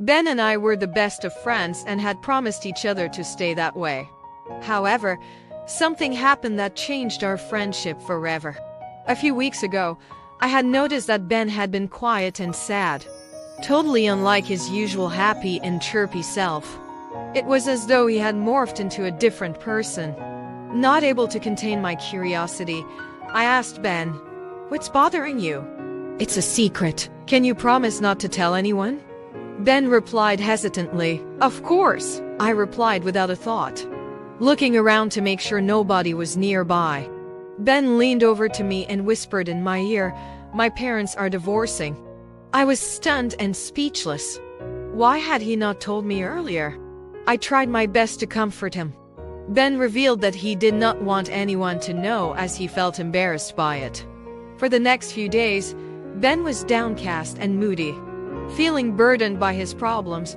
Ben and I were the best of friends and had promised each other to stay that way. However, something happened that changed our friendship forever. A few weeks ago, I had noticed that Ben had been quiet and sad, totally unlike his usual happy and chirpy self. It was as though he had morphed into a different person. Not able to contain my curiosity, I asked Ben, "What's bothering you?" "It's a secret. Can you promise not to tell anyone?" Ben replied hesitantly. "Of course," I replied without a thought, looking around to make sure nobody was nearby. Ben leaned over to me and whispered in my ear, "My parents are divorcing." I was stunned and speechless. Why had he not told me earlier? I tried my best to comfort him. Ben revealed that he did not want anyone to know as he felt embarrassed by it. For the next few days, Ben was downcast and moody. Feeling burdened by his problems,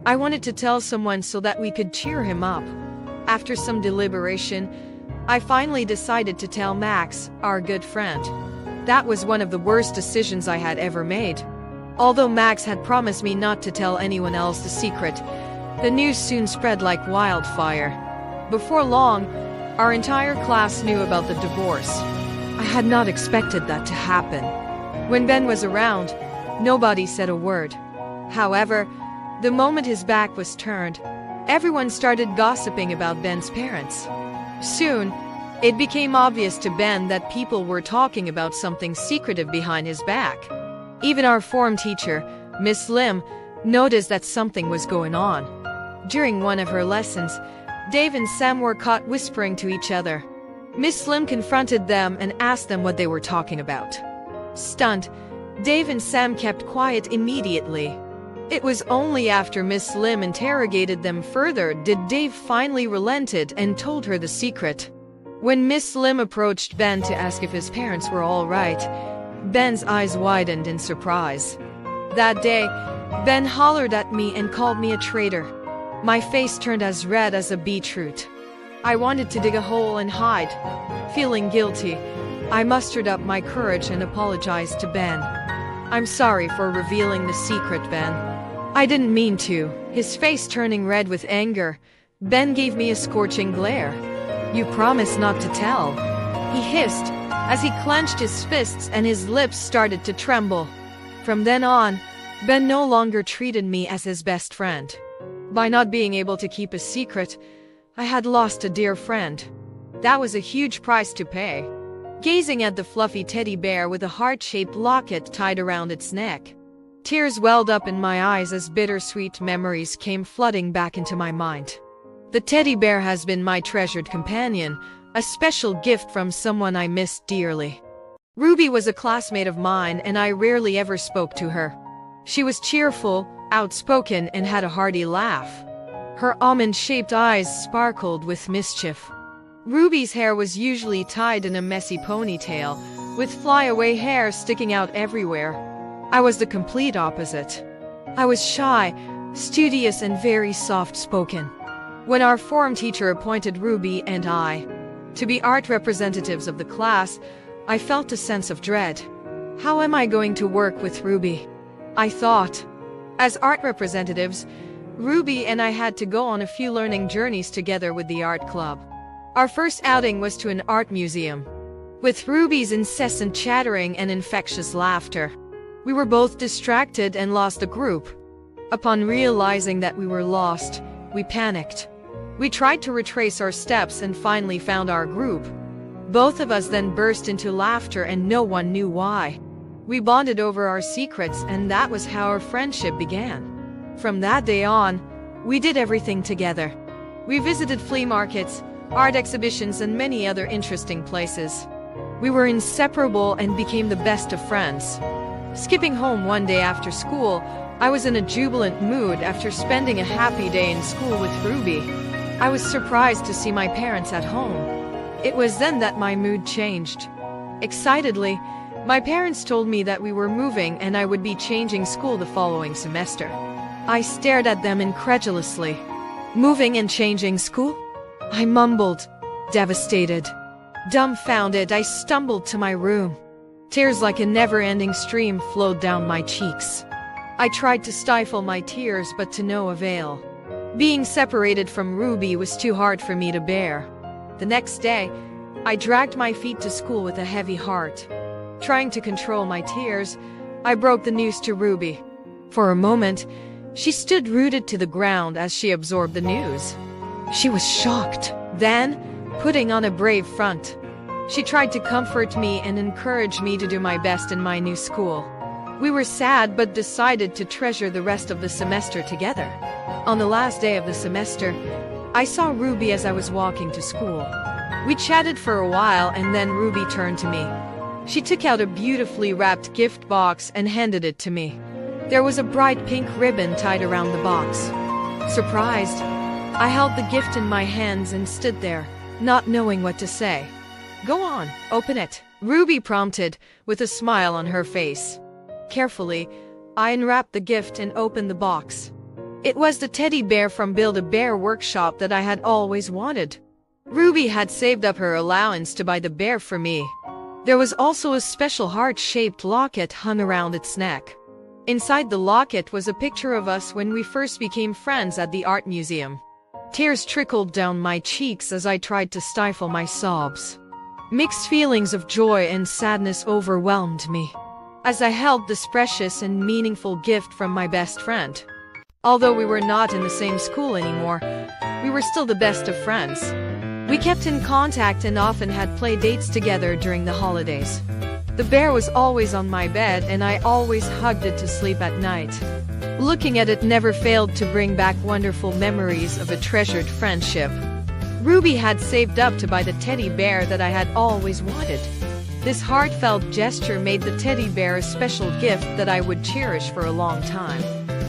I wanted to tell someone so that we could cheer him up. After some deliberation, I finally decided to tell Max, our good friend. That was one of the worst decisions I had ever made. Although Max had promised me not to tell anyone else the secret, the news soon spread like wildfire. Before long, our entire class knew about the divorce. I had not expected that to happen. When Ben was around, nobody said a word. However, the moment his back was turned, everyone started gossiping about Ben's parents. Soon, it became obvious to Ben that people were talking about something secretive behind his back. Even our form teacher, Miss Lim, noticed that something was going on. During one of her lessons, Dave and Sam were caught whispering to each other. Miss Lim confronted them and asked them what they were talking about. Stunned, Dave and Sam kept quiet immediately. It was only after Miss Lim interrogated them further did Dave finally relented and told her the secret. When Miss Lim approached Ben to ask if his parents were all right, Ben's eyes widened in surprise. That day, Ben hollered at me and called me a traitor. My face turned as red as a beetroot. I wanted to dig a hole and hide. Feeling guilty, I mustered up my courage and apologized to Ben. "I'm sorry for revealing the secret, Ben. I didn't mean to." His face turning red with anger, Ben gave me a scorching glare. "You promised not to tell," he hissed as he clenched his fists and his lips started to tremble. From then on, Ben no longer treated me as his best friend. By not being able to keep a secret, I had lost a dear friend. That was a huge price to pay. Gazing at the fluffy teddy bear with a heart-shaped locket tied around its neck, tears welled up in my eyes as bittersweet memories came flooding back into my mind. The teddy bear has been my treasured companion, a special gift from someone I missed dearly. Ruby was a classmate of mine and I rarely ever spoke to her. She was cheerful, outspoken, and had a hearty laugh. Her almond-shaped eyes sparkled with mischief. Ruby's hair was usually tied in a messy ponytail, with flyaway hair sticking out everywhere. I was the complete opposite. I was shy, studious, and very soft-spoken. When our form teacher appointed Ruby and I to be art representatives of the class, I felt a sense of dread. How am I going to work with Ruby? I thought. As art representatives, Ruby and I had to go on a few learning journeys together with the art club. Our first outing was to an art museum. With Ruby's incessant chattering and infectious laughter, we were both distracted and lost the group. Upon realizing that we were lost, we panicked. We tried to retrace our steps and finally found our group. Both of us then burst into laughter and no one knew why. We bonded over our secrets and that was how our friendship began. From that day on, we did everything together. We visited flea markets, art exhibitions, and many other interesting places. We were inseparable and became the best of friends. Skipping home one day after school, I was in a jubilant mood after spending a happy day in school with Ruby. I was surprised to see my parents at home. It was then that my mood changed. Excitedly, my parents told me that we were moving and I would be changing school the following semester. I stared at them incredulously. "Moving and changing school?" I mumbled, devastated. Dumbfounded, I stumbled to my room. Tears like a never-ending stream flowed down my cheeks. I tried to stifle my tears, but to no avail. Being separated from Ruby was too hard for me to bear. The next day, I dragged my feet to school with a heavy heart. Trying to control my tears, I broke the news to Ruby. For a moment, she stood rooted to the ground as she absorbed the news. She was shocked. Then, putting on a brave front, she tried to comfort me and encourage me to do my best in my new school. We were sad but decided to treasure the rest of the semester together. On the last day of the semester, I saw Ruby as I was walking to school. We chatted for a while and then Ruby turned to me. She took out a beautifully wrapped gift box and handed it to me. There was a bright pink ribbon tied around the box. Surprised, I held the gift in my hands and stood there, not knowing what to say. "Go on, open it," Ruby prompted, with a smile on her face. Carefully, I unwrapped the gift and opened the box. It was the teddy bear from Build-A-Bear workshop that I had always wanted. Ruby had saved up her allowance to buy the bear for me. There was also a special heart-shaped locket hung around its neck. Inside the locket was a picture of us when we first became friends at the art museum. Tears trickled down my cheeks as I tried to stifle my sobs. Mixed feelings of joy and sadness overwhelmed me as I held this precious and meaningful gift from my best friend. Although we were not in the same school anymore, we were still the best of friends. We kept in contact and often had play dates together during the holidays. The bear was always on my bed and I always hugged it to sleep at night. Looking at it never failed to bring back wonderful memories of a treasured friendship. Ruby had saved up to buy the teddy bear that I had always wanted. This heartfelt gesture made the teddy bear a special gift that I would cherish for a long time.